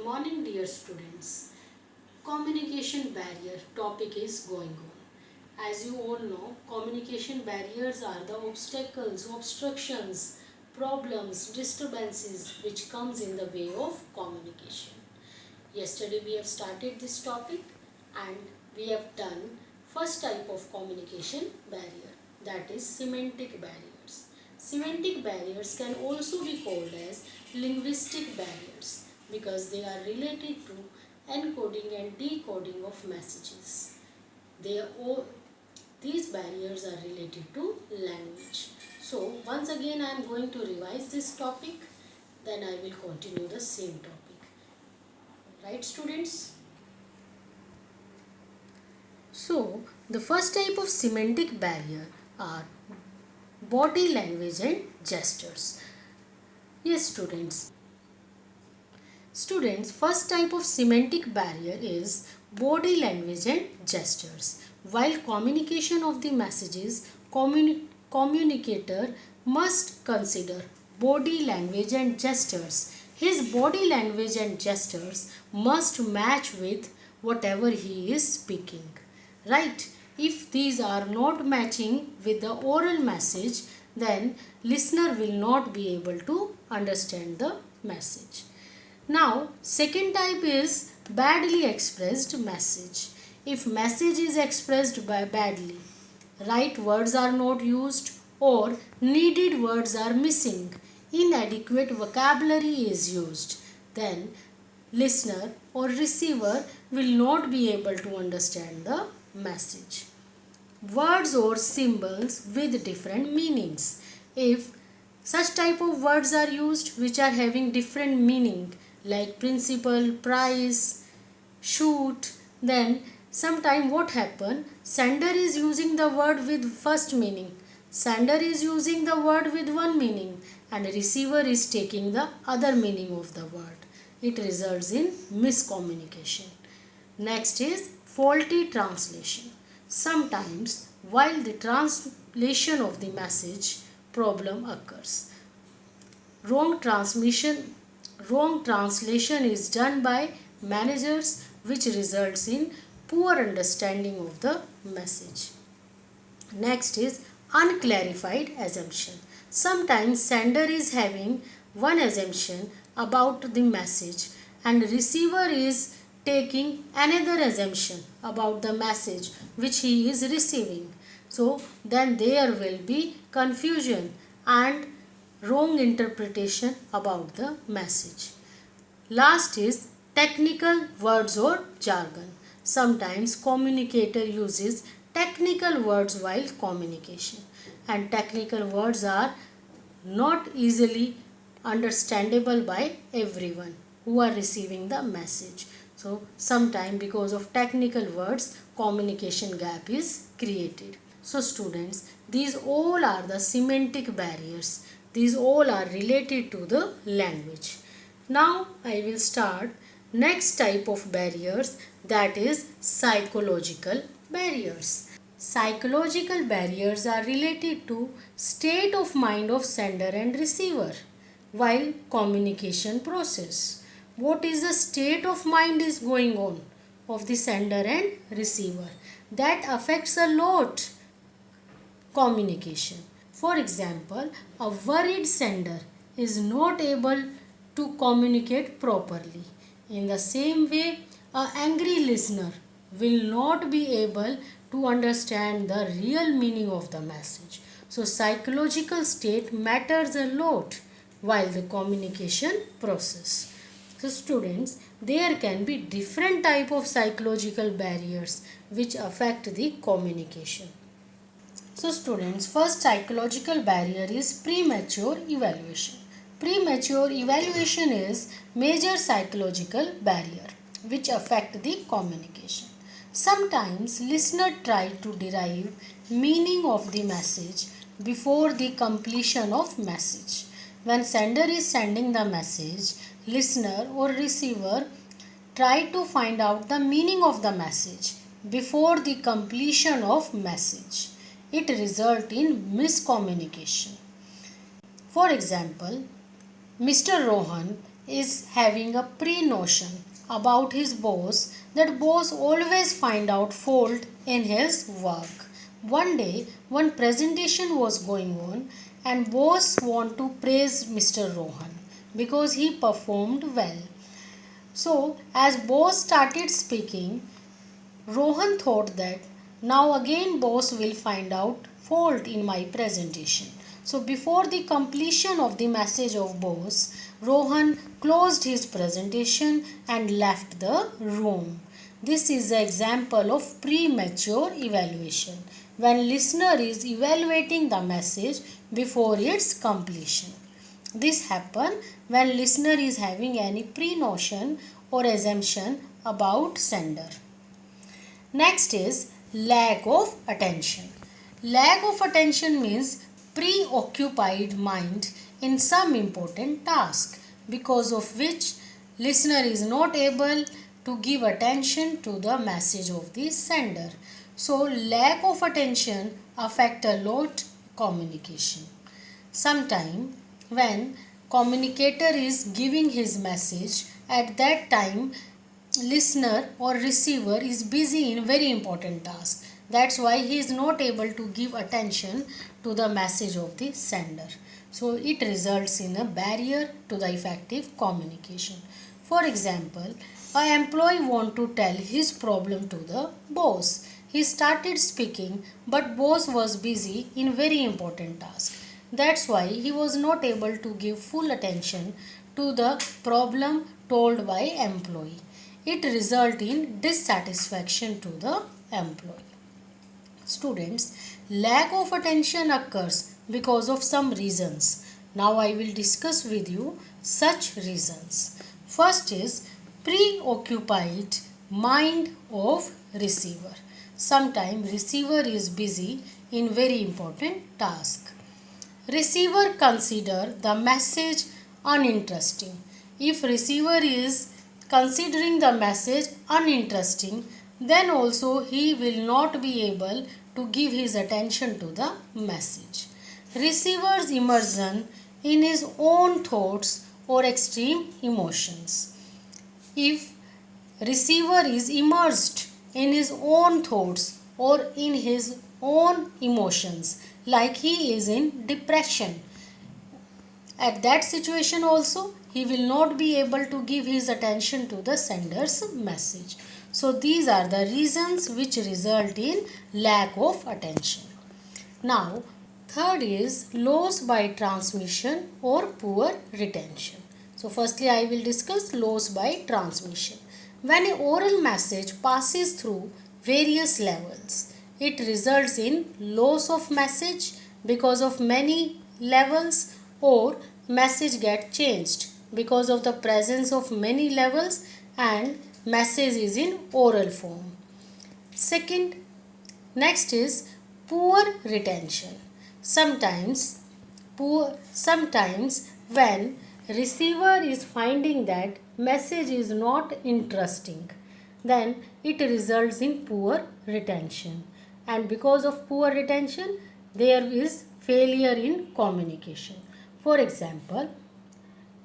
morning, dear students. Communication barrier topic is going on. As you all know, communication barriers are the obstacles, obstructions, problems, disturbances which comes in the way of communication. Yesterday we have started this topic and we have done first type of communication barrier, that is semantic barriers. Semantic barriers can also be called as linguistic barriers because they are related to encoding and decoding of messages. These barriers are related to language. So once again I am going to revise this topic, then I will continue the same topic. Right, students? So the first type of semantic barrier are body language and gestures. Yes, students. Students, first type of semantic barrier is body language and gestures. While communication of the messages, communicator must consider body language and gestures. His body language and gestures must match with whatever he is speaking. Right? If these are not matching with the oral message, then listener will not be able to understand the message. Now, second type is badly expressed message. If message is expressed badly, right words are not used or needed words are missing, inadequate vocabulary is used, then listener or receiver will not be able to understand the message. Words or symbols with different meanings. If such type of words are used which are having different meaning like principle, price, shoot, then sometime what happen, sender is using the word with first meaning, sender is using the word with one meaning and receiver is taking the other meaning of the word. It results in miscommunication. Next is faulty translation. Sometimes while the translation of the message problem occurs, wrong translation is done by managers which results in poor understanding of the message. Next is unclarified assumption. Sometimes sender is having one assumption about the message and receiver is taking another assumption about the message which he is receiving. So then there will be confusion and wrong interpretation about the message. Last is technical words or jargon. Sometimes communicator uses technical words while communication, and technical words are not easily understandable by everyone who are receiving the message. So sometimes because of technical words, communication gap is created. So students, these all are the semantic barriers. These all are related to the language. Now I will start next type of barriers, that is psychological barriers. Psychological barriers are related to state of mind of sender and receiver while communication process. What is the state of mind is going on of the sender and receiver, that affects a lot communication. For example, a worried sender is not able to communicate properly. In the same way, an angry listener will not be able to understand the real meaning of the message. So psychological state matters a lot while the communication process. So students, there can be different type of psychological barriers which affect the communication. So students, first psychological barrier is premature evaluation. Premature evaluation is major psychological barrier which affect the communication. Sometimes listener try to derive meaning of the message before the completion of message. When sender is sending the message, listener or receiver try to find out the meaning of the message before the completion of message. It results in miscommunication. For example, Mr. Rohan is having a pre-notion about his boss that boss always find out fault in his work. One day, one presentation was going on and boss want to praise Mr. Rohan because he performed well. So, as boss started speaking, Rohan thought that now again boss will find out fault in my presentation. So before the completion of the message of boss, Rohan closed his presentation and left the room. This is an example of premature evaluation when listener is evaluating the message before its completion. This happens when listener is having any pre-notion or assumption about sender. Next is lack of attention. Lack of attention means preoccupied mind in some important task because of which listener is not able to give attention to the message of the sender. So lack of attention affect a lot communication. Sometime when communicator is giving his message, at that time listener or receiver is busy in very important task. That's why he is not able to give attention to the message of the sender. So it results in a barrier to the effective communication. For example, an employee want to tell his problem to the boss. He started speaking, but boss was busy in very important task. That's why he was not able to give full attention to the problem told by employee. It results in dissatisfaction to the employee. Students, lack of attention occurs because of some reasons. Now I will discuss with you such reasons. First is preoccupied mind of receiver. Sometimes receiver is busy in very important task. Receiver consider the message uninteresting. If receiver is considering the message uninteresting, then also he will not be able to give his attention to the message. Receiver's immersion in his own thoughts or extreme emotions. If receiver is immersed in his own thoughts or in his own emotions, like he is in depression, at that situation also he will not be able to give his attention to the sender's message. So these are the reasons which result in lack of attention. Now third is loss by transmission or poor retention. So firstly I will discuss loss by transmission. When an oral message passes through various levels, it results in loss of message because of many levels, or message get changed because of the presence of many levels and message is in oral form. Second, next is poor retention. Sometimes when receiver is finding that message is not interesting, then it results in poor retention, and because of poor retention there is failure in communication. For example,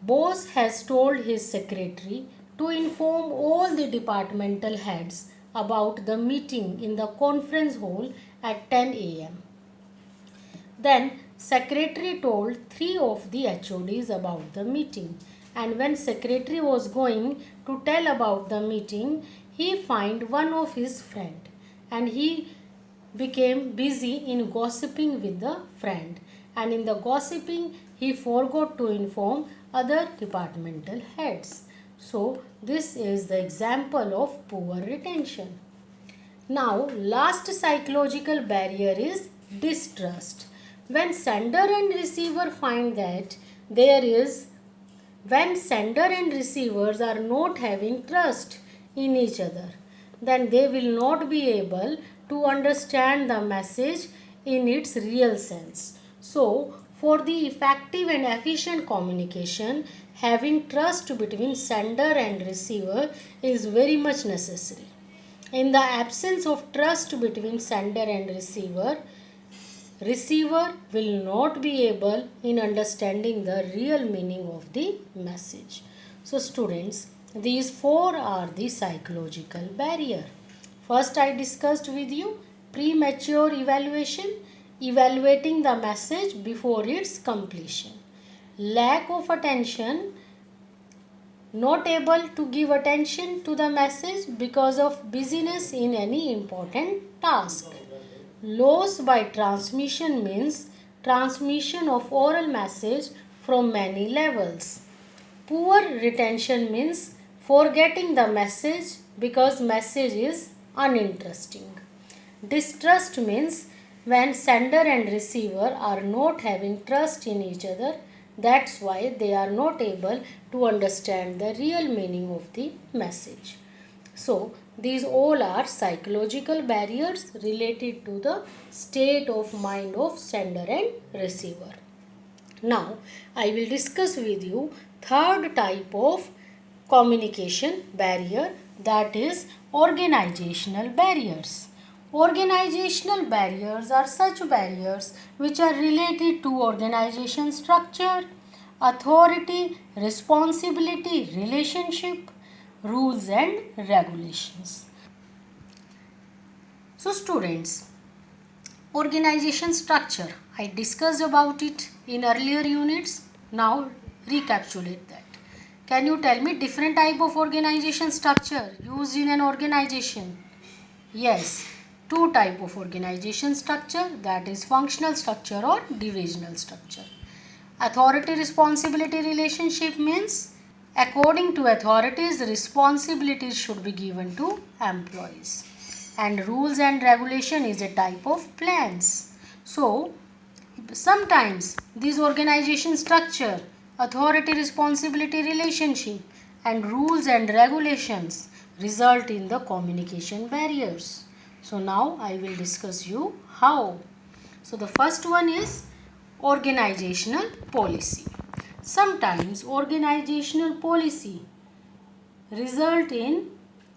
boss has told his secretary to inform all the departmental heads about the meeting in the conference hall at 10 a.m. Then secretary told 3 of the HODs about the meeting, and when secretary was going to tell about the meeting, he find one of his friend and he became busy in gossiping with the friend, and in the gossiping he forgot to inform other departmental heads. So this is the example of poor retention. Now last psychological barrier is distrust. When sender and receiver find that there is when sender and receivers are not having trust in each other, then they will not be able to understand the message in its real sense. So, for the effective and efficient communication, having trust between sender and receiver is very much necessary. In the absence of trust between sender and receiver, receiver will not be able in understanding the real meaning of the message. So students, these four are the psychological barrier. First I discussed with you premature evaluation, evaluating the message before its completion. Lack of attention, not able to give attention to the message because of busyness in any important task. Loss by transmission means transmission of oral message from many levels. Poor retention means forgetting the message because message is uninteresting. Distrust means when sender and receiver are not having trust in each other, that's why they are not able to understand the real meaning of the message. So, these all are psychological barriers related to the state of mind of sender and receiver. Now, I will discuss with you third type of communication barrier, that is organizational barriers. Organizational barriers are such barriers which are related to organization structure, authority, responsibility, relationship, rules and regulations. So students, organization structure, I discussed about it in earlier units. Now recapitulate that. Can you tell me different type of organization structure used in an organization? Yes, two type of organization structure, that is functional structure or divisional structure. Authority responsibility relationship means according to authorities, responsibilities should be given to employees. And rules and regulation is a type of plans. So, sometimes this organization structure, authority responsibility relationship and rules and regulations result in the communication barriers. So, now I will discuss you how. So, the first one is organizational policy. Sometimes organizational policy result in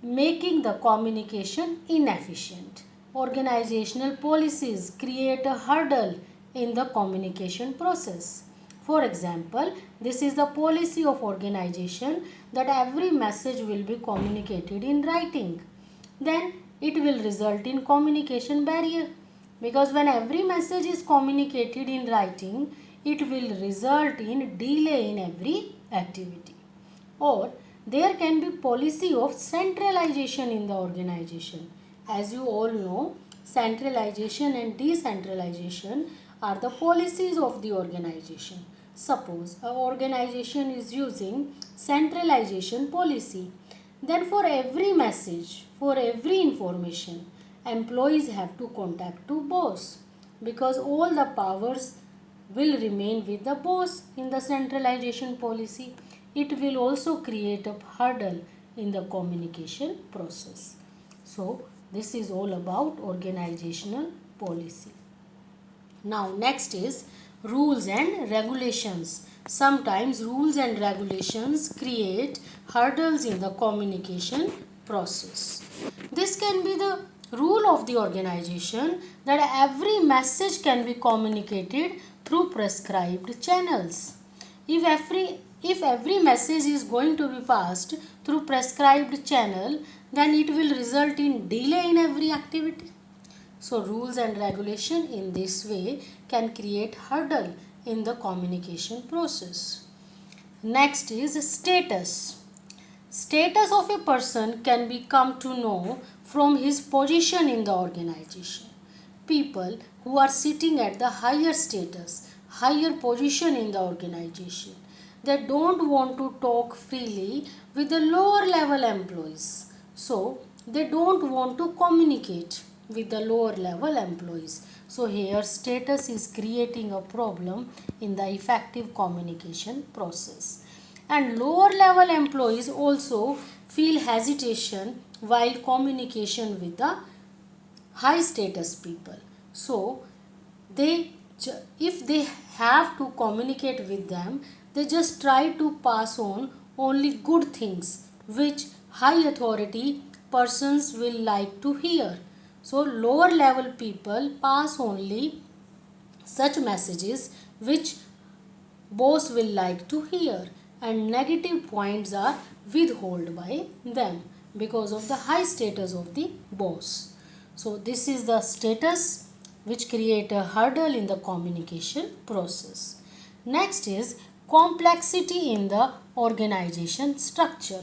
making the communication inefficient. Organizational policies create a hurdle in the communication process. For example, this is the policy of organization that every message will be communicated in writing. Then it will result in communication barrier, because when every message is communicated in writing, it will result in delay in every activity. Or there can be policy of centralization in the organization. As you all know, centralization and decentralization are the policies of the organization. Suppose an organization is using centralization policy, then for every message, for every information, employees have to contact to boss, because all the powers will remain with the boss in the centralization policy. It will also create a hurdle in the communication process. So, this is all about organizational policy. Now, next is rules and regulations. Sometimes rules and regulations create hurdles in the communication process. This can be the rule of the organization that every message can be communicated through prescribed channels. If every message is going to be passed through prescribed channel, then it will result in delay in every activity. So rules and regulation in this way can create hurdle in the communication process. Next is status. Status of a person can be come to know from his position in the organization. People who are sitting at the higher status, higher position in the organization, they don't want to talk freely with the lower level employees. So, they don't want to communicate with the lower level employees. So, here status is creating a problem in the effective communication process. And lower level employees also feel hesitation while communication with the high status people. So, if they have to communicate with them, they just try to pass on only good things which high authority persons will like to hear. So lower level people pass only such messages which boss will like to hear, and negative points are withheld by them because of the high status of the boss. So this is the status which create a hurdle in the communication process. Next is complexity in the organization structure.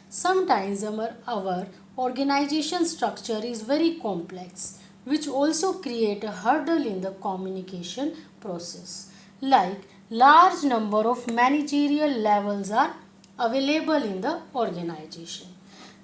Sometimes our organization structure is very complex, which also create a hurdle in the communication process. Like large number of managerial levels are available in the organization.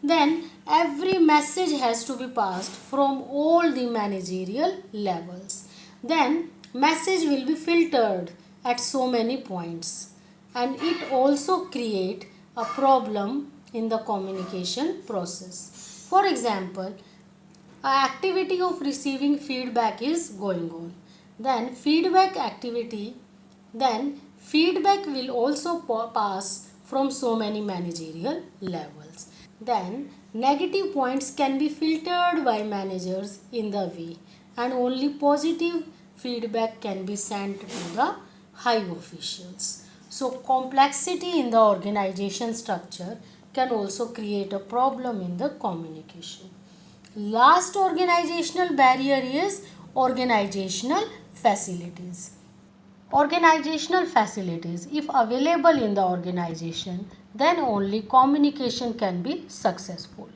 Then every message has to be passed from all the managerial levels. Then message will be filtered at so many points, and it also create a problem in the communication process. For example, activity of receiving feedback is going on. Then feedback will also pass from so many managerial levels. Then negative points can be filtered by managers in the way, and only positive feedback can be sent to the high officials. So complexity in the organization structure can also create a problem in the communication. Last organizational barrier is organizational facilities. Organizational facilities, if available in the organization, then only communication can be successful.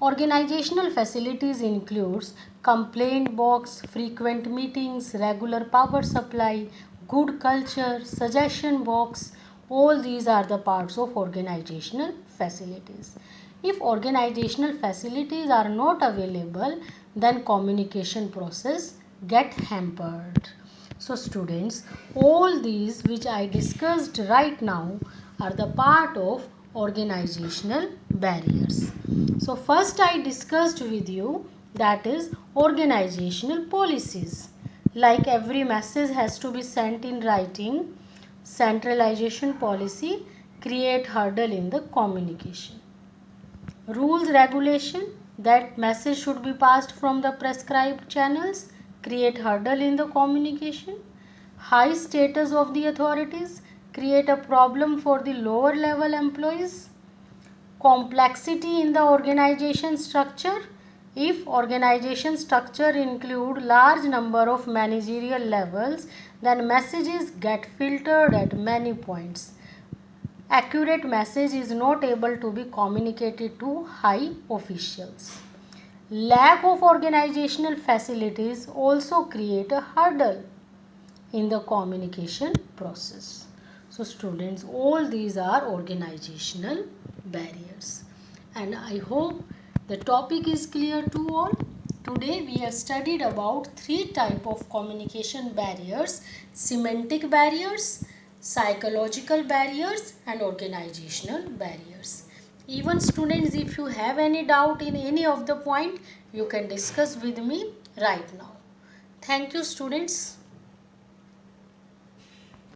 Organizational facilities includes complaint box, frequent meetings, regular power supply, good culture, suggestion box. All these are the parts of organizational facilities. If organizational facilities are not available, then communication process get hampered. So students, all these which I discussed right now are the part of organizational barriers. So first I discussed with you, that is organizational policies. Like every message has to be sent in writing, centralization policy create hurdle in the communication. Rules regulation, that message should be passed from the prescribed channels, create hurdle in the communication. High status of the authorities create a problem for the lower level employees. Complexity in the organization structure, if organization structure include large number of managerial levels, then messages get filtered at many points. Accurate message is not able to be communicated to high officials. Lack of organizational facilities also create a hurdle in the communication process. So students, all these are organizational barriers, and I hope the topic is clear to all. Today we have studied about three types of communication barriers: semantic barriers, psychological barriers, and organizational barriers. Even students, if you have any doubt in any of the point, you can discuss with me right now. Thank you students.